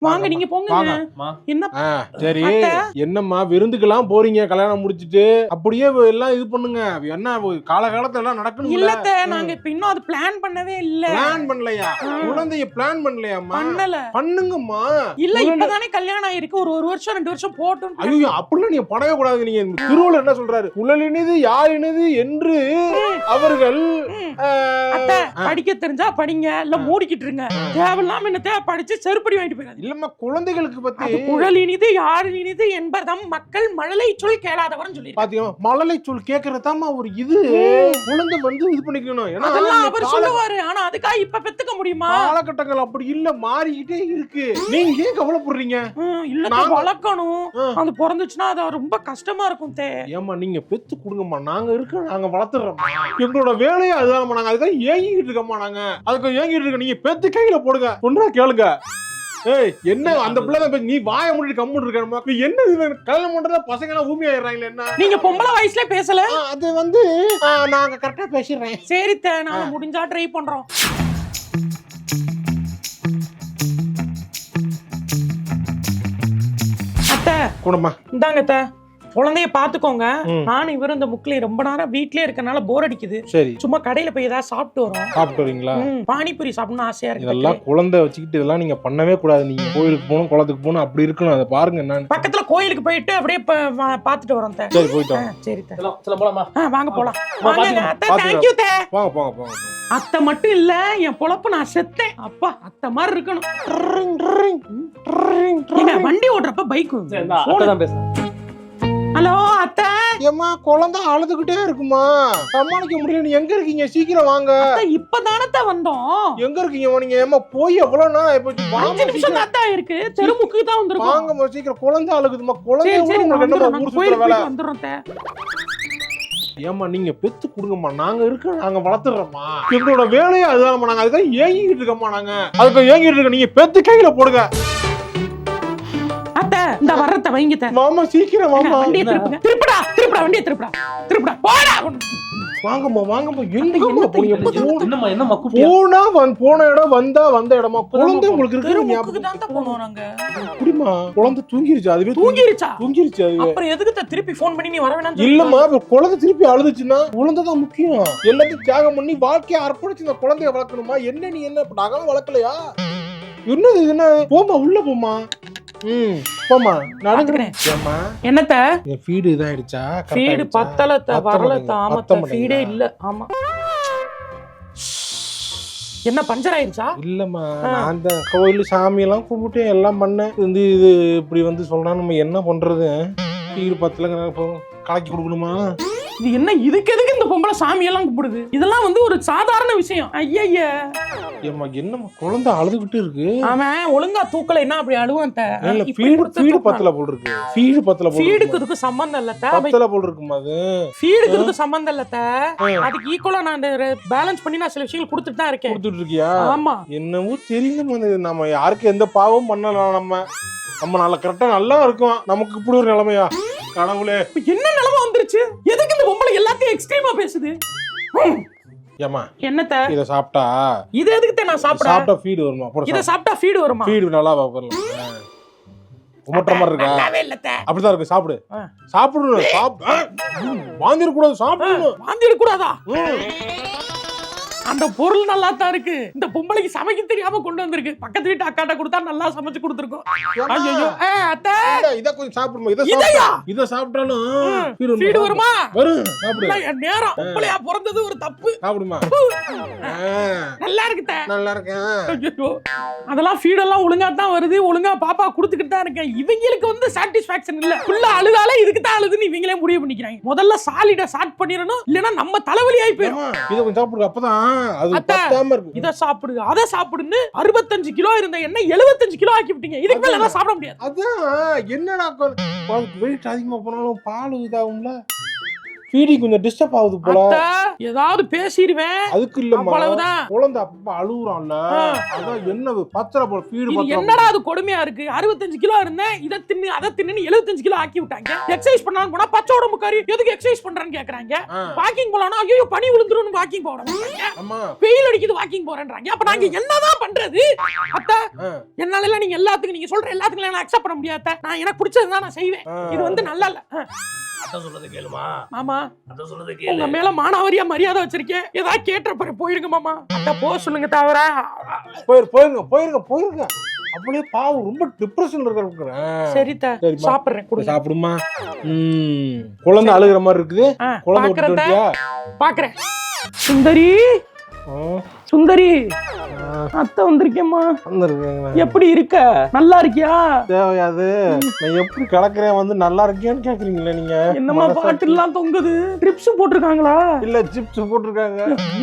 வாங்க நீங்க போங்க. என்ன சரி, என்னம்மா விருந்துக்கெல்லாம் போறீங்க கல்யாணம் முடிச்சிட்டு? அப்படியே எல்லாம் இது பண்ணுங்க. என்ன காலகாலத்துல எல்லாம் நடக்கணும் இல்லத்த, நாங்க இப்ப இன்னும் அது பிளான் பண்ணவே இல்ல. பிளான் பண்ணலையா? குழந்தைய பிளான் பண்ணலையாம்மா? பண்ணல. பண்ணுங்கம்மா. இல்ல, இப்பதானே கல்யாணம் ஆயிருக்கு. ஒரு வருஷம் 2 வருஷம் போட்டும். ஐயோ, அப்படிலாம் நீங்க படவே கூடாது. நீங்க திருவள்ளுவர் என்ன சொல்றாரு? குழலினது யாரினது என்று அவர்கள் படிக்க தெரிஞ்சா படிங்க, இல்ல மூடிக்கிட்டு இருங்க. தேவையில்லாம என்னத்த படிச்சு செருப்படி வாங்கிட்டு போயிடாது. இல்லம்மா, குழந்தைகளுக்கு பத்தி குழலினிது யாழினிது என்பதம் மக்கள் மழலை சொல் கேளாதவர்னு சொல்லி பாத்தீங்களா? மழலை சொல் கேக்குறதாமா ஒரு இது. குழந்தை வந்து இது பண்ணிக்கணும். அதெல்லாம் அவர் சொல்லுவாரு. ஆனா அதுக்கா இப்ப பெத்துக்க முடியுமா? காலகட்டங்கள் அப்படி இல்ல, மாறிக்கிட்டே இருக்கு. நீங்க ஏன் கவலைப்படுறீங்க? இல்ல, வளர்க்கணும். அது பிறந்துச்சுன்னா அது ரொம்ப கஷ்டமா இருக்கும். ஏமா நீங்க பெத்து கொடுங்கம்மா, நாங்க இருக்க, நாங்க வளர்த்துறோம். எங்களோட வேலையை அதுதான். நாங்க அதுதான் ஏங்கிட்டு இருக்கோம்மா. நாங்க அதுக்கு ஏங்கிட்டு இருக்க. நீங்க பெத்து கையில போடுங்க. ஒன்றா கேளுங்க. ஏய், என்ன அந்த பிள்ளை நீ வாய மூடிட்டு கம்முன்னு இருக்கணுமா? என்ன கல்யாணம் பண்றதா பசங்க எல்லாம் ஊமி ஆயிடுறாங்களே? என்ன நீங்க பொம்பளை வயசுல பேசல? அது வந்து நாங்க கரெக்டா பேசிடுறேன். சரி, நாங்க முடிஞ்சா ட்ரை பண்றோம். அத்தை கூடமா இந்தாங்க அத்தை, குழந்தைய பாத்துக்கோங்க. நானும் இவரும் இந்த முக்கில ரொம்ப நேரம் வீட்லயே இருக்கனால போர் அடிக்குது. சரி, சும்மா கடையில போய் ஏதாவது சாப்பிட்டு வரோம். சாப்பிட்டு வரீங்களா? பானிபூரி சாப்பிடணும் ஆசையா இருக்கு. இதெல்லாம் குழந்தை வச்சுக்கிட்டு இதெல்லாம் நீங்க பண்ணவே கூடாது. நீங்க கோயிலுக்கு போகணும், குளத்துக்கு போகணும், அப்படி இருக்கணும். அதை பாருங்க. நான் பக்கத்துல கோயிலுக்கு போயிட்டு அப்படியே பாத்துட்டு வரோம். சரி, போயிட்டோம். சரி, போலாமா? வாங்க போலாம். வாங்க அத்தை. தேங்க்யூ தே. போங்க போங்க போங்க. அத்தை மட்டும் இல்ல, என் பொழப்பு நான் செத்தேன். அப்பா, அத்தை மாதிரி இருக்கணும். வண்டி ஓட்டுறப்ப பைக் ஹலோ அத்தை. ஏம்மா, குழந்தை அழுதுகிட்டே இருக்குமா? சமாளிக்க முடியல. நீ எங்க இருக்கீங்க? சீக்கிரம் வாங்க. இப்பதானே வந்தோம். எங்க இருக்கீங்க நீங்க? ஏமா போய் எவ்வளவு நேரம் ஆயிப்போச்சு? 5 நிமிஷம் தான் இருக்கு. தெருமுக்கு தான் வந்திருக்கோம். வாங்கம்மா, சீக்கிரம். குழந்தை அழுகுதுமா. குழந்தை ஊர் சுத்துற வேலை. ஏமா நீங்க பெத்து கொடுங்கம்மா, நாங்க இருக்க, நாங்க வளர்த்துறோம்மா. எங்களோட வேலையை அதுதான். நாங்க அதுதான் ஏங்கிட்டு இருக்கோம்மா. நாங்க அதுக்கு ஏங்கிட்டு இருக்க. நீங்க பெத்து கையில போடுங்க. அத்தை, இந்த வரத்த வைங்க. மாமா சீக்கிரம் வாமா. வண்டியை திருப்புடா, வண்டியை திருப்புடா. போடா. வாங்கம்மா வாங்கம்மா. எங்கம்மா போறீங்க? என்னம்மா போன இடம் வந்த இடமா? குழந்தை உங்களுக்கு இருக்கு. ஞாபகம் தான் போனோம் நாங்க. அப்படிமா? குழந்தை தூங்கிருச்சு. அதுவே தூங்கிருச்சு. அதுவே. அப்புறம் எதுக்கு திருப்பி ஃபோன் பண்ணி நீ வர வேணாம்? இல்லம்மா, குழந்தை திருப்பி அழுதுச்சுன்னா குழந்தை தான் முக்கியம். எல்லாத்தையும் தியாகம் பண்ணி வாழ்க்கையை அர்ப்பணிச்சு இந்த குழந்தைய வளர்க்கணுமா? என்ன நீ என்ன நகம் வளர்க்கலையா? என்னது என்ன? போமா, உள்ள போமா. போமா, நடந்துறேன். என்னத்த ஃபீடு இதாயிடுச்சா? ஃபீடு பத்தலத்த வரலத்த. ஆமாத்த, ஃபீடே இல்ல. ஆமா. என்ன பஞ்சர் ஆயிடுச்சா? இல்லம்மா, நான் அந்த கோயில் சாமி எல்லாம் கும்பிட்டு எல்லாம் பண்ணேன். இது இப்படி வந்து சொல்றா, நம்ம என்ன பண்றது? ஃபீடு பத்தல, கலக்கி கொடுக்கணுமா? இது என்ன? இதுக்கு எதுக்கு இந்த பொம்பளை சாமி எல்லாம் கும்பிடுது? இதெல்லாம் வந்து ஒரு சாதாரண விஷயம். ஐயா, என்னம்மா குழந்தை அழுதுகிட்டு இருக்கு? அவன் ஒழுங்கா தூக்கல, என்ன அப்படி அழுவான்? ஃபீடு பத்தல போல் இருக்கு. ஃபீடு பத்தல போல். ஃபீடுக்கு இதுக்கு சம்பந்தம் இல்ல. பத்தல போல் இருக்குமா? அது ஃபீடுக்கு இதுக்கு சம்பந்தம் இல்ல. அதுக்கு ஈக்குவலா நான் பேலன்ஸ் பண்ணி நான் சில விஷயங்கள் கொடுத்துட்டு தான் இருக்கேன். கொடுத்துட்டு இருக்கியா? ஆமா. என்னவோ தெரியல. நம்ம யாருக்கு எந்த பாவம் பண்ணலாம். நம்ம நல்ல கரெக்டா நல்லா இருக்கும். நமக்கு இப்படி ஒரு நிலைமையா? கடவுளே, என்ன நிலைமை வந்துருச்சு? எதுக்கு இந்த பொம்பளை எல்லாத்தையும் எக்ஸ்ட்ரீமா பேசுது? ஏமா என்னத்த இத சாப்பிட்டா இது எதுக்கு நான் சாப்பிட்டா ஃபீட் வருமா? இத சாப்பிட்டா ஃபீட் வருமா? ஃபீட் நல்லா வரலாம். உமட்டற மாதிரி இருக்கா? நல்லாவே இல்லத்த. அப்படிதான் இருக்கு. சாப்பிடு. வாந்திர கூடாது. சாப்பிடணும். வாந்திர கூடாதா? அந்த பொருள் நல்லா தான் இருக்கு. இந்த பொம்பளைக்கு சமைக்க தெரியாம கொண்டு வந்திருக்கு. பக்கத்து வீட்டு அக்காட்ட கொடுத்தா நல்லா சமைச்சு கொடுத்துருக்கோம். ஐயோ, அத்தை இத கொஞ்சம் சாப்பிடுமா? இத சாப்பிட்டாலும் ஃபீட் வருமா? வரும். சாப்பிடு. நேரம் பொம்பளையா பிறந்தது ஒரு தப்பு. சாப்பிடுமா? நல்லா இருக்குதே. நல்லா இருக்கேன். அதெல்லாம் ஃபீட் எல்லாம் ஒழுங்கா தான் வருது. ஒழுங்கா பாப்பா கொடுத்துக்கிட்டு தான் இருக்கேன். இவங்களுக்கு வந்து சாட்டிஸ்பாக்சன் இல்ல. புள்ள அழுதால இதுக்கு தான் அழுதுன்னு இவங்களே முடிவு பண்ணிக்கிறாங்க. முதல்ல சாலிட ஸ்டார்ட் பண்ணிரணும். இல்லனா நம்ம தலைவலி ஆயி போயிடும். இத கொஞ்சம் சாப்பிடு. அப்பதான் அது பத்தாம இருக்கும். இத சாப்பிடு, அத சாப்பிடுன்னு 65 கிலோ இருந்த என்ன 75 கிலோ ஆக்கி விட்டீங்க. இதுக்கு மேல எல்லாம் சாப்பிட முடியாது. அதான் என்னடா வெயிட் அதிகமா போனாலும் பால் இதாகும்ல. ஃபீடி கொஞ்சம் டிஸ்டர்ப் ஆகுது போல. அத்தை, ஏதாவது பேசிடுவேன். அதுக்கு இல்லம்மா, அவ்வளவுதான். குழந்தை அப்பா அழுகுறான்ல, அதான் என்ன பச்சரை போல ஃபீடு இது பச்சரை. என்னடா அது கொடுமையா இருக்கு. 65 கிலோ இருந்தேன், இதை தின்னு அதை தின்னு 75 கிலோ ஆக்கி விட்டாங்க. எக்ஸசைஸ் பண்ணான்னு போனா பச்சை உடம்புக்காரி எதுக்கு எக்ஸசைஸ் பண்றான்னு கேக்குறாங்க. வாக்கிங் போலானா ஐயோ பனி விழுந்துருன்னு வாக்கிங் போறேன். ஆமா, வெயில் அடிக்குது வாக்கிங் போறேன்றாங்க. அப்ப நாங்க என்னதான் பண்றது? அத்தை, என்னால எல்லாம் நீங்க எல்லாத்துக்கும் நீங்க சொல்ற எல்லாத்துக்கும் நான் அக்செப்ட் பண்ண முடியாது. நான் எனக்கு பிடிச்சதுதான் நான் செய்வேன். இது வந்து நல்லா இல்ல. அத சொல்றது கேளுமா மாமா, அத சொல்றது உங்க கேளு. மேல மானாவரியா மரியாதை வச்சிருக்கேன். ஏதாவது கேட்ட போயிருங்க மாமா. அத்தை போ சொல்லுங்க தவிர. போயிருங்க. அப்படியே பாவம் ரொம்ப டிப்ரெஷன்ல இருக்கிறேன். சரிதா, சரிம்மா. சாப்பிடுறேன். கொடுங்க. சாப்பிடுமா. குழந்தை அழுகிற மாதிரி இருக்குது. குழந்தை பாக்குறத விட்டுட்டியா? பாக்குறேன். சுந்தரி, சுந்தரி, அத்தை வந்திருக்கேம்மா. எப்படி இருக்க? நல்லா இருக்கியா? தேவையாது. நான் எப்படி கலக்குறேன் வந்து நல்லா இருக்கேன்னு கேக்குறீங்களா நீங்க? என்னம்மா பாட்டு எல்லாம் தொங்குது? ட்ரிப்ஸ் போட்டிருக்காங்களா? இல்ல சிப்ஸ் போட்டிருக்காங்க.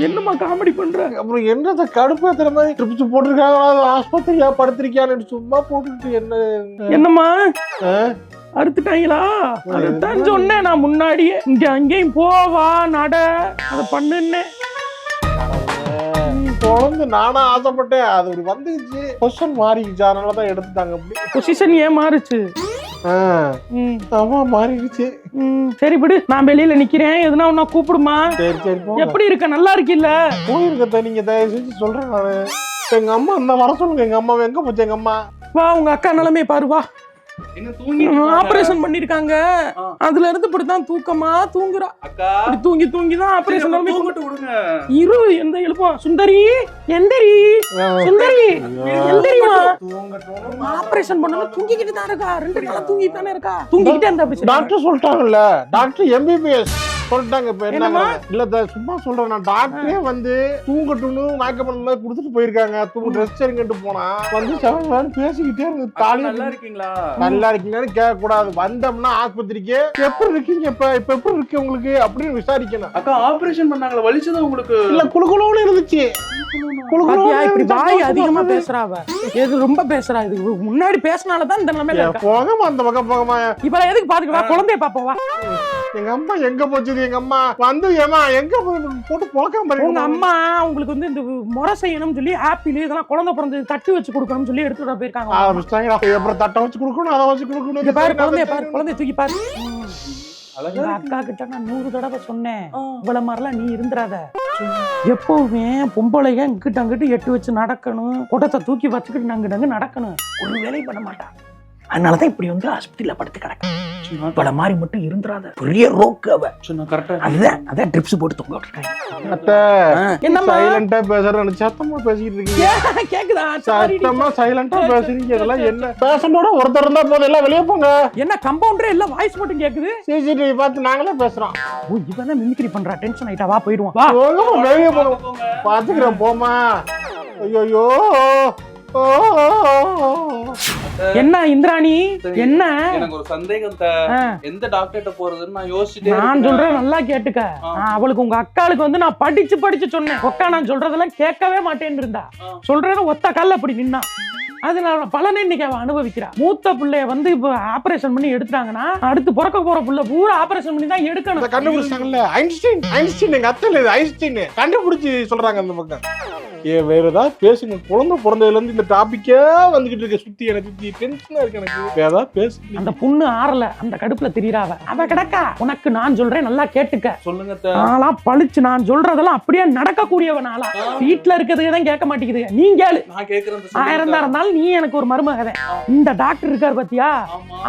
என்னம்மா காமெடி பண்ற? அப்புறம் என்னத கடுப்பேத்துற மாதிரி ட்ரிப்ஸ் போட்டிருக்காங்களா? அது ஆஸ்பத்திரியா படுத்திருக்கியான்னு சும்மா போட்டுட்டு என்ன? என்னம்மா அறுத்துட்டாங்களா? அதுதான் சொன்னேன் நான் முன்னாடியே. இங்க அங்கேயும் போவா நட அதை பண்ணுன்னு. குழந்தை நானா ஆசைப்பட்டேன், அது ஒரு வந்துச்சு. பொசிஷன் மாறிடுச்சு, அதனாலதான் எடுத்துட்டாங்க. அப்படி பொசிஷன் ஏன் மாறுச்சு? ஆமா மாறிடுச்சு. சரி விடு, நான் வெளியில நிக்கிறேன். எதுனா உன்ன கூப்பிடுமா? சரி சரி. எப்படி இருக்க? நல்லா இருக்கீல்ல? போயிருக்கத்த நீங்க தயவு செஞ்சு சொல்றேன் நானு. எங்க அம்மா இந்த வர சொல்லுங்க. எங்க அம்மா எங்க போச்சு? எங்க அம்மா வா, உங்க அக்கா நிலைமை பாரு. வா, என்ன தூங்கி ஆபரேஷன் பண்ணிருக்காங்க. அதுல இருந்து இப்படிதான் தூக்கமா தூங்குறா. அக்கா இப்படி தூங்கி தூங்கி தான் ஆபரேஷன் நிலைமை. தூங்கிட்டு விடுங்க. இரு, எந்த எழுப்போம். சுந்தரி, எந்திரி. சுந்தரி, எந்திரிமா. ஆபரேஷன் பண்ணல தூங்கிக்கிட்டு தான் இருக்கா. 2 நாளா தூங்கிட்டு தானே இருக்கா. தூங்கிக்கிட்டே இருந்தா ஆபரேஷன். டாக்டர் சொல்லிட்டாங்கல்ல, டாக்டர் MBBS சொல்லிட்டாங்க. இப்ப என்ன இல்ல சும்மா சொல்றேன் நான். டாக்டரே வந்து தூங்கட்டும்னு மேக்கப் பண்ண மாதிரி கொடுத்துட்டு போயிருக்காங்க. தூங்க ரெஸ்ட் எடுங்கட்டு போனா வந்து 7 மணி பேசிக்கிட்டே இருந்து தாலி. நல்லா இருக்கீங்களா? நல்லா இருக்கீங்கன்னு கேட்க கூடாது. வந்தோம்னா ஆஸ்பத்திரிக்கு எப்படி இருக்கீங்க, இப்ப எப்படி இருக்கு உங்களுக்கு அப்படின்னு விசாரிக்கணும். அக்கா ஆபரேஷன் பண்ணாங்களா? வலிச்சதா உங்களுக்கு? இல்ல குளுகுளுன்னு இருந்துச்சு. பாத்தியா, இப்படி வாய் அதிகமா பேசுறா அவ. எது ரொம்ப பேசுறா. இது முன்னாடி பேசினாலதான் இந்த நிலைமையில இருக்கா. போகமா அந்த பக்கம் போகமா. இப்ப எதுக்கு பாத்துக்க? குழந்தைய பாப்போம். வா. எங்க அம்மா எங்க போச்சு? எங்க அம்மா வந்து ஏமா எங்க போட்டு பொழக்காம பாருங்க. உங்க அம்மா உங்களுக்கு வந்து இந்த முறை செய்யணும்னு சொல்லி ஆப்பிள் இதெல்லாம் குழந்தை பிறந்து தட்டு வச்சு கொடுக்கணும்னு சொல்லி எடுத்துட்டு போயிருக்காங்க. அப்புறம் தட்டை வச்சு கொடுக்கணும், அதை வச்சு கொடுக்கணும். இங்க பாரு, குழந்தைய பாரு, குழந்தைய தூக்கி பாரு. எங்க அக்கா கிட்ட நான் 100 தடவை சொன்னேன், இவ்வளவு மாதிரிலாம் நீ இருந்துராத. எப்பவுமே பொம்பளைங்க இங்கிட்ட அங்கிட்டு எட்டு வச்சு நடக்கணும், குடத்தை தூக்கி வச்சுக்கிட்டு நாங்க நடக்கணும். ஒரு வேலையும் பண்ண மாட்டான். அதனாலதான் இப்படி வந்து ஆஸ்பத்திரியில படுத்து கிடக்கு. இவ்வளவு மாதிரி மட்டும் இருந்துராத. பெரிய ரோக்கு அவ. அதான் ட்ரிப்ஸ் போட்டு தொங்க விட்டுருக்காங்க. என்னம்மா சைலண்டா பேசுறேன், சத்தமா பேசிட்டு இருக்கீங்க. கேக்குதா? சத்தமா சைலண்டா பேசுறீங்க. இதெல்லாம் என்ன? பேஷண்டோட ஒருத்தர் இருந்தா போதும், எல்லாம் வெளியே போங்க. என்ன கம்பவுண்டரே எல்லாம் வாய்ஸ் மட்டும் கேக்குது? சிசிடிவி பார்த்து நாங்களே பேசுறோம். ஓ, இவன் மிமிக்ரி பண்றா. டென்ஷன் ஆயிட்டா. வா போயிடுவோம். வா வெளியே போங்க. பாத்துக்கிறேன் போமா. ஐயோ என்ன இந்திராணி, என்ன எனக்கு ஒரு சந்தேகம். எந்த டாக்டர்கிட்ட போறதுன்னு நான் யோசிச்சுட்டே. நான் சொல்றேன் நல்லா கேட்டுக்க. அவளுக்கு உங்க அக்காளுக்கு வந்து நான் படிச்சு சொன்னேன். அக்கா நான் சொல்றதெல்லாம் கேட்கவே மாட்டேன்னு இருந்தா. சொல்றேன்னு ஒத்த கால்ல அப்படி நின்னா. அதனால பலனை இன்னைக்கு அவ அனுபவிக்கிறா. மூத்த பிள்ளைய வந்து இப்ப ஆபரேஷன் பண்ணி எடுத்துட்டாங்கன்னா அடுத்து பிறக்க போற புள்ள பூரா ஆபரேஷன் பண்ணி தான் எடுக்கணும். கண்டுபிடிச்சாங்கல்ல ஐன்ஸ்டீன். எங்க அத்தை ஐன்ஸ்டீன் கண்டுபிடிச்சு சொல்றாங்க அந்த பக்கம். வேற ஏதாவது பேசுங்க. குழந்தை பிறந்ததுல இருந்து இந்த டாபிக்கே வந்துகிட்டு இருக்க. சுத்தி எனக்கு சுத்தி டென்ஷனா இருக்கு. எனக்கு வேற ஏதாவது பேசு. அந்த புண்ணு ஆறல, அந்த கடுப்புல திரியறாவ. அவ கிடக்கா. உனக்கு நான் சொல்றேன் நல்லா கேட்டுக்க. சொல்லுங்க. நாளா பழிச்சு நான் சொல்றதெல்லாம் அப்படியே நடக்கக்கூடியவ. நாளா வீட்டுல இருக்கிறதுக்கு தான் கேட்க மாட்டேங்குது. நீ கேளு. நான் கேக்குறேன். 1000 தான் இருந்தாலும் நீ எனக்கு ஒரு மருமகன். இந்த டாக்டர் இருக்காரு பாத்தியா,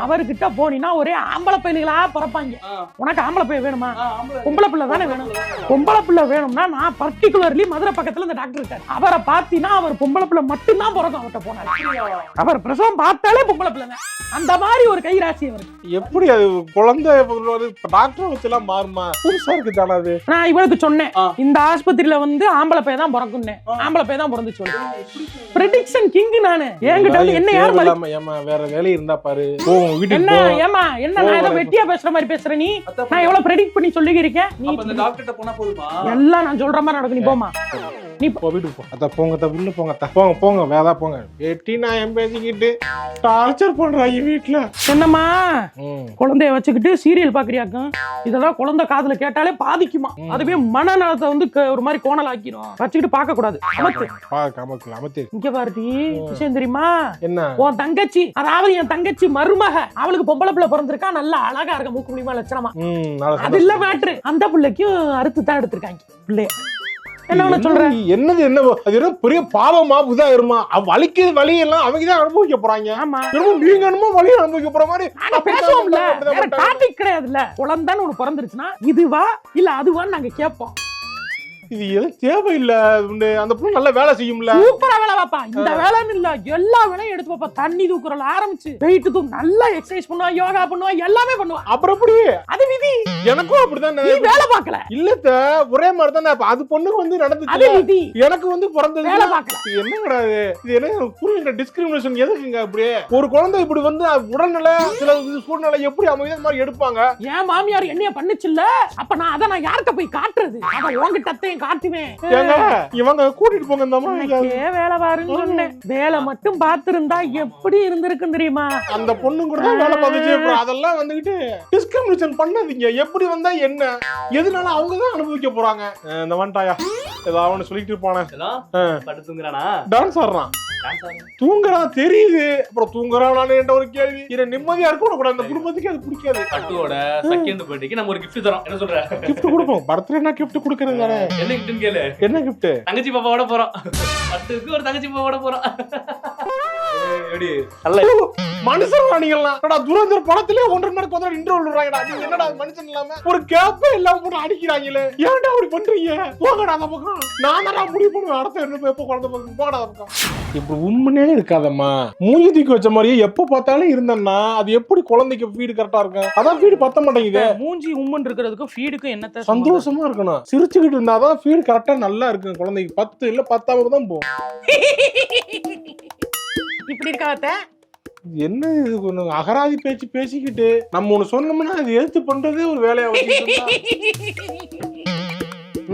அவர்கிட்ட போனீங்கன்னா ஒரே ஆம்பளை பையன்களா பிறப்பாங்க. உனக்கு ஆம்பளை பையன் வேணுமா? பொம்பளை பிள்ளை தானே வேணும். பொம்பளை பிள்ளை வேணும்னா நான் பர்டிகுலர்லி மதுரை பக்கத்துல இந்த டாக்டர் இருக்காரு. அவரை பாத்தீங்கன்னா அவர் பொம்பளை பிள்ளை மட்டும்தான் பிறக்கும். அவர்கிட்ட போனாரு. அவர் பிரசவம் பார்த்தாலே பொம்பளை பிள்ளை. அந்த மாதிரி ஒரு கைராசி அவருக்கு. எப்படி அது குழந்தை டாக்டர் வச்செல்லாம் மாறுமா? புதுசா இருக்கு தானே அது. நான் இவளுக்கு சொன்னேன், இந்த ஆஸ்பத்திரியில வந்து ஆம்பளை பையன் தான் பிறக்கும். ஆம்பளை பையன் தான் பிறந்து சொல்லு. பிரெடிக்ஷன் கிங் நானு. என்கிட்ட வந்து என்ன யார் வேற வேலை இருந்தா பாரு. என்ன ஏமா என்ன நான் ஏதோ வெட்டியா பேசுற மாதிரி பேசுற நீ? நான் எவ்வளவு ப்ரெடிக்ட் பண்ணி சொல்லி இருக்கேன். நீ டாக்டர்கிட்ட போனா போதுமா? எல்லாம் நான் சொல்ற மாதிரி நடக்கும். நீ போமா. நீ வீட்டுக்கு போ. அத்த போங்க அத்த, உள்ள போங்க அத்த, போங்க போங்க வேதா போங்க. எட்டி நான் பேசிக்கிட்டு டார்ச்சர் பண்றாங்க வீட்டுல. என்னம்மா குழந்தைய வச்சுக்கிட்டு சீரியல் பாக்குறியாக்கும்? இதெல்லாம் குழந்தை காதுல கேட்டாலே பாதிக்குமா, அதுவே மனநலத்தை வந்து ஒரு மாதிரி கோணல் ஆக்கிரும். வச்சுக்கிட்டு பார்க்க கூடாது. இங்க பாருடி, விஷயம் தெரியுமா? என்ன? உன் தங்கச்சி, அதாவது என் தங்கச்சி மருமக, அவளுக்கு பொம்பளை பிள்ளை பிறந்திருக்கா, நல்லா அழகா இருக்க, மூக்கு முடியுமா லட்சணமா. அது இல்ல மேட்ரு, அந்த பிள்ளைக்கும் அறுத்து தான் எடுத்திருக்காங்க பிள்ளைய. என்ன சொல்றேன்? என்னது என்ன அது என்ன பெரிய பாவமா உதாயிருமா? வலிக்குது, வலி எல்லாம் அவங்க தான் அனுபவிக்க போறாங்க. ஆமா, நீங்க என்னமோ வலி அனுபவிக்க போற மாதிரி பேசுவோம்ல. வேற டாபிக் கிடையாதுல்ல. குழந்தைன்னு ஒண்ணு பிறந்துருச்சுன்னா இதுவா இல்ல அதுவான்னு நாங்க கேட்போம். இது எதுவும் தேவையில்லை. அந்த பொண்ணு நல்ல வேலை செய்யும்ல, சூப்பரா வேலை பாப்பா. இந்த வேலைன்னு இல்ல, எல்லா வேலையும் எடுத்து பாப்பா. தண்ணி தூக்குறல ஆரம்பிச்சு வெயிட் தூக்கு, நல்லா எக்ஸசைஸ் பண்ணுவா, யோகா பண்ணுவா, எல்லாமே பண்ணுவா. அப்புறம் எப்படி? அது விதி. எனக்கும் அப்படிதான். நீ வேலை பார்க்கல இல்ல, ஒரே மாதிரி தான் அது பொண்ணுக்கு வந்து நடந்துச்சு. அது விதி. எனக்கு வந்து பிறந்தது வேலை பார்க்கல. என்ன கிடையாது. இது என்ன புரியல, டிஸ்கிரிமினேஷன் எதுக்குங்க? அப்படியே ஒரு குழந்தை இப்படி வந்து உடல்நிலை சில சூழ்நிலை எப்படி அமைதி மாதிரி எடுப்பாங்க. என் மாமியார் என்னைய பண்ணுச்சுல்ல, அப்ப நான் அதை நான் யார்கிட்ட போய் காட்டுறது? அத உன்கிட்ட காட்டுவேன். இவங்க கூட்டிட்டு போங்க இந்த மாதிரி வேலை பாருங்க சொன்னேன். வேலை மட்டும் பார்த்திருந்தா எப்படி இருந்திருக்கும் தெரியுமா? அந்த பொண்ணு கூட வேலை பார்த்துச்சு. அதெல்லாம் வந்துகிட்டு டிஸ்கிரிமினேஷன் பண்ணாதீங்க. எப்படி வந்தா என்ன, எதுனால அவங்க தான் அனுபவிக்க போறாங்க. இந்த வந்துட்டாயா ஏதாவது அவனு சொல்லிட்டு இருப்பானே, படுத்துங்கறானா, டான்ஸ் ஆடுறான், தூங்குறான் தெரியுது. அப்புறம் தூங்குறான் என்ற ஒரு கேள்வி. இதை நிம்மதியா இருக்க கூட அந்த குடும்பத்துக்கு அது பிடிக்காது. பட்டுவோட செகண்ட் பர்த்டேக்கு நம்ம ஒரு கிஃப்ட் தரோம். என்ன சொல்ற? கிஃப்ட் கொடுப்போம். பர்த்டேனா கிஃப்ட் கொடுக்கறது தானே. என்ன கிஃப்ட்னு கேளு. என்ன கிஃப்ட்? தங்கச்சி பாப்பாவோட போறோம். பட்டுக்கு ஒரு தங்கச்சி பாப்பாவோட போறோம். மனுஷன் நீங்கலாம் துரந்தர் படத்திலே 1.5 மணி நேரம் இன்ட்ரோல் விடுறாங்கடா. நீங்க என்னடா மனுஷன் இல்லாம ஒரு கேப்பே இல்லாம போட்டு அடிக்கிறாங்களே, ஏன்டா அப்படி பண்றீங்க? போங்கடா அந்த பக்கம். நான் தான் முடிவு பண்ணுவேன் அடுத்த என்ன எப்ப குழந்தை பக்கம் போங்கடா அந்த பக்கம். இப்படி உண்மையே இருக்காதம்மா. மூஞ்சி தூக்கி வச்ச மாதிரியே எப்ப பார்த்தாலும் இருந்தேன்னா அது எப்படி குழந்தைக்கு ஃபீடு கரெக்டா இருக்கும்? அதான் ஃபீடு பத்த மாட்டேங்குது. மூஞ்சி உம்மன் இருக்கிறதுக்கும் ஃபீடுக்கும் என்னத்த சந்தோஷமா இருக்கணும். சிரிச்சுக்கிட்டு இருந்தாதான் ஃபீடு கரெக்டா நல்லா இருக்கும் குழந்தைக்கு. 10 இல்ல 10 தான் போகும். இப்படி இருக்காத என்ன இது அகராதி பேச்சு பேசிக்கிட்டு நம்ம ஒண்ணு சொன்னோம்னா அது எடுத்து பண்றதே ஒரு வேலையா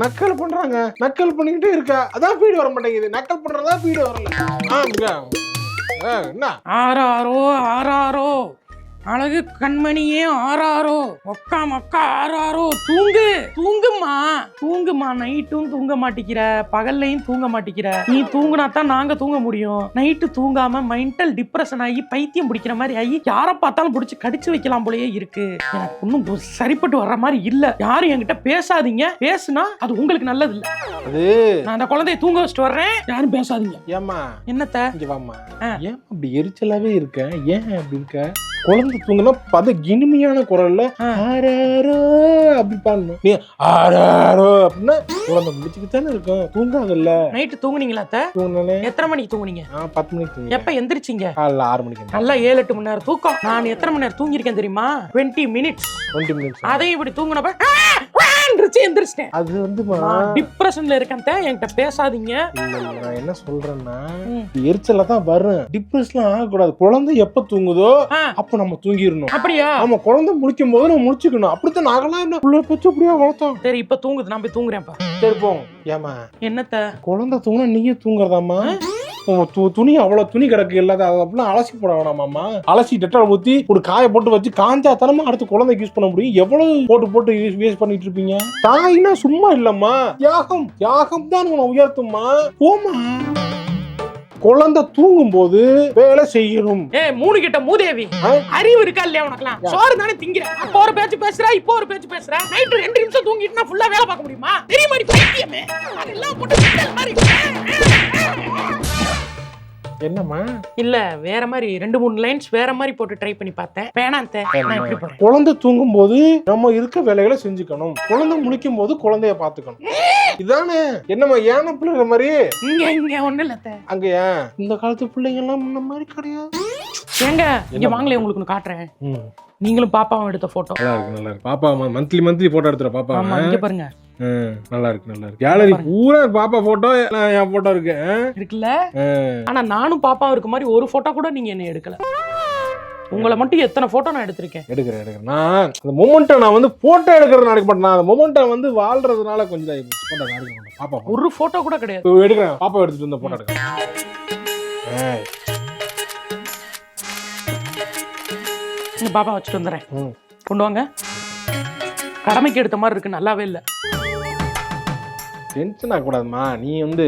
நக்கல் பண்றாங்க. நக்கல் பண்ணிக்கிட்டே இருக்கா, அதான் ஃபீடு வர மாட்டேங்குது. நக்கல் பண்றதா ஃபீடு வரல. என்ன ஆறாரோ ஆறாரோ அழகு கண்மணியே ஆறாரோ, ஒக்கா மக்கா ஆறாரோ. தூங்கு தூங்குமா தூங்குமா. நைட்டும் தூங்க மாட்டிக்கிற, பகல்லையும் தூங்க மாட்டிக்கிற. நீ தூங்குனா தான் நாங்க தூங்க முடியும். நைட்டு தூங்காம மென்டல் டிப்ரெஷன் ஆகி பைத்தியம் பிடிக்கிற மாதிரி ஆகி யார பார்த்தாலும் பிடிச்சி கடிச்சு வைக்கலாம் போலயே இருக்கு. எனக்கு ஒன்னும் சரிப்பட்டு வர்ற மாதிரி இல்ல. யாரும் என்கிட்ட பேசாதீங்க. பேசுனா அது உங்களுக்கு நல்லது இல்ல. அது நான் அந்த குழந்தைய தூங்க வச்சுட்டு வர்றேன், யாரும் பேசாதீங்க. ஏமா என்னத்த ஏன் அப்படி எரிச்சலாவே இருக்க? ஏன் அப்படி இருக்க? குழந்தை தூங்குனா பத இனிமையான குரல்ல ஆராரோ அப்படி பாடணும். நீ ஆராரோ அப்படின்னா குழந்தை முடிச்சுக்கிட்டானே இருக்கும். தூங்காதல்ல. நைட்டு தூங்குனீங்களா? தூங்குனே. எத்தனை மணிக்கு தூங்குனீங்க? 10 மணிக்கு. எப்ப எந்திரிச்சீங்க? 6 மணிக்கு. நல்லா 7-8 மணி நேரம் தூக்கம். நான் எத்தனை மணி நேரம் தூங்கிருக்கேன் தெரியுமா? 20 மினிட்ஸ். அதையும் இப்படி தூங்குனப்ப எந்திரிச்சிட்டேன். அது வந்து டிப்ரெஷன்ல இருக்கேன். என்கிட்ட பேசாதீங்க. நான் என்ன சொல்றேன்னா எரிச்சல தான் வரும். டிப்ரெஷன் ஆகக்கூடாது. குழந்தை எப்ப தூங்குதோ அப்ப நம்ம தூங்கிடணும். அப்படியா? ஆமா, குழந்தை முழிக்கும் போது நம்ம முழிச்சுக்கணும். அப்படித்தான் நாங்களாம் உள்ள பச்சு அப்படியே வளர்த்தோம். சரி, இப்ப தூங்குது, நான் போய் தூங்குறேன்ப்பா. சரி போங்க. ஏமா என்னத்த? குழந்தை தூங்கினா நீயே தூங்குறதாமா? துணி அவ்வளவு துணி கிடக்கு இல்லாத அப்படிலாம் அலசி போட வேணாமாமா. அலசி டெட்டால் ஊத்தி ஒரு காய போட்டு வச்சு காஞ்சா தனமா அடுத்து குழந்தைக்கு யூஸ் பண்ண முடியும். எவ்வளவு போட்டு வேஸ்ட் பண்ணிட்டு இருப்பீங்க? தாய்னா சும்மா இல்லம்மா, தியாகம் தியாகம் தான் உன்னை உயர்த்துமா. போமா. குழந்தை தூங்கும் போது வேலை செய்யணும். 3 கிட்ட மூதேவி அறிவு இருக்கா இல்லையா உனக்குலாம்? சோறு தானே திங்கிற. அப்போ ஒரு பேச்சு பேசுற, இப்போ ஒரு பேச்சு பேசுற. நைட்டு 2 நிமிஷம் தூங்கிட்டு நான் ஃபுல்லா வேலை பார்க்க முடியுமா? தெரியுமா நீ பைத்தியமே? அதெல்லாம் போட்டு மாதிரி. என்னம்மா? இல்ல, வேற மாதிரி 2-3 லைன்ஸ் வேற மாதிரி போட்டு ட்ரை பண்ணி பார்த்தேன். வேணான்தே. நான் இப்படி போறேன். குழந்தை தூங்கும் போது நம்ம இருக்க வேலைகளை செஞ்சுக்கணும். குழந்தை முழிக்கும் போது குழந்தைய பாத்துக்கணும். இதானே? என்னம்மா ஏன பிள்ளைங்க மாதிரி? இங்க ஒண்ணு இல்ல. அங்க ஏன் இந்த காலத்து பிள்ளைங்க எல்லாம் முன்ன மாதிரி கிடையாது. ஏங்க இங்க வாங்களே, உங்களுக்கு காட்டுறேன். நீங்களும் பாப்பாவும் எடுத்த போட்டோ. நல்லா இருக்கு, நல்லா இருக்கு. பாப்பா மந்த்லி போட்டோ எடுத்துற பாப்பா. ஆமா, இங்க பாருங்க. நல்லா இருக்கு, நல்லா இருக்கு. கேலரி பூரா பாப்பா போட்டோ, என் போட்டோ இருக்குல்ல. ஆனா நானும் பாப்பாவும் இருக்க மாதிரி ஒரு போட்டோ கூட நீங்க என்ன எடுக்கல. உங்களை மட்டும் எத்தனை போட்டோ நான் எடுத்திருக்கேன். எடுக்கிறேன். நான் அந்த மொமெண்ட்டை நான் வந்து போட்டோ எடுக்கிறது நடக்க மாட்டேன். நான் அந்த மொமெண்ட்டை வந்து வாழ்றதுனால கொஞ்சம் போட்டோ எடுக்க பாப்பா. ஒரு போட்டோ கூட கிடையாது. எடுக்கிறேன். பாப்பா எடுத்துட்டு வந்து போட்டோ எடுக்கிறேன். பாப்பா வச்சுட்டு வந்துடுறேன். கொண்டு வாங்க. கடமைக்கு எடுத்த மாதிரி இருக்கு, நல்லாவே இல்லை. டென்ஷன் ஆகக்கூடாதுமா. நீ வந்து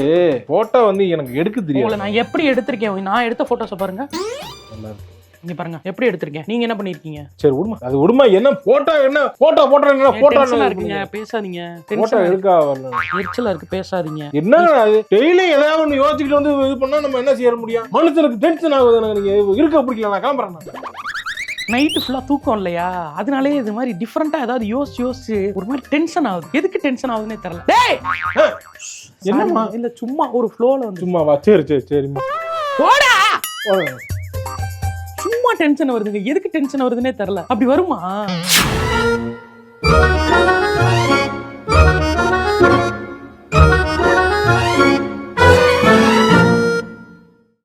போட்டோ வந்து எனக்கு எடுக்க தெரியும். நான் எப்படி எடுத்திருக்கேன், நான் எடுத்த போட்டோஸை பாருங்க. இங்க பாருங்க எப்படி எடுத்திருக்கேன். நீங்க என்ன பண்ணிருக்கீங்க? சரி விடுமா, அது விடுமா. என்ன போட்டோ என்ன போட்டோ என்ன போட்டோ இருக்குங்க, பேசாதீங்க. போட்டோ எடுக்கா எரிச்சலா இருக்கு, பேசாதீங்க. என்ன அது டெய்லி ஏதாவது ஒன்று யோசிச்சுட்டு வந்து இது பண்ணா நம்ம என்ன செய்ய முடியும்? மனுஷனுக்கு டென்ஷன் ஆகுது. எனக்கு நீங்க இருக்க பிடிக்கல. நான் கிளம்புறேன். நைட்டு ஃபுல்லா தூக்கம் இல்லையா, அதனாலே இது மாதிரி டிஃப்ரெண்டா ஏதாவது யோசிச்சு ஒரு மாதிரி டென்ஷன் ஆகுது. எதுக்கு டென்ஷன் ஆகுதுன்னே தெரியல. டேய் என்னம்மா? இல்ல சும்மா ஒரு ஃப்ளோல வந்து சும்மாவா? சரிம்மா போடா. சும்மா டென்ஷன் வருதுங்க, எதுக்கு டென்ஷன் வருதுன்னே தெரியல. அப்படி வருமா?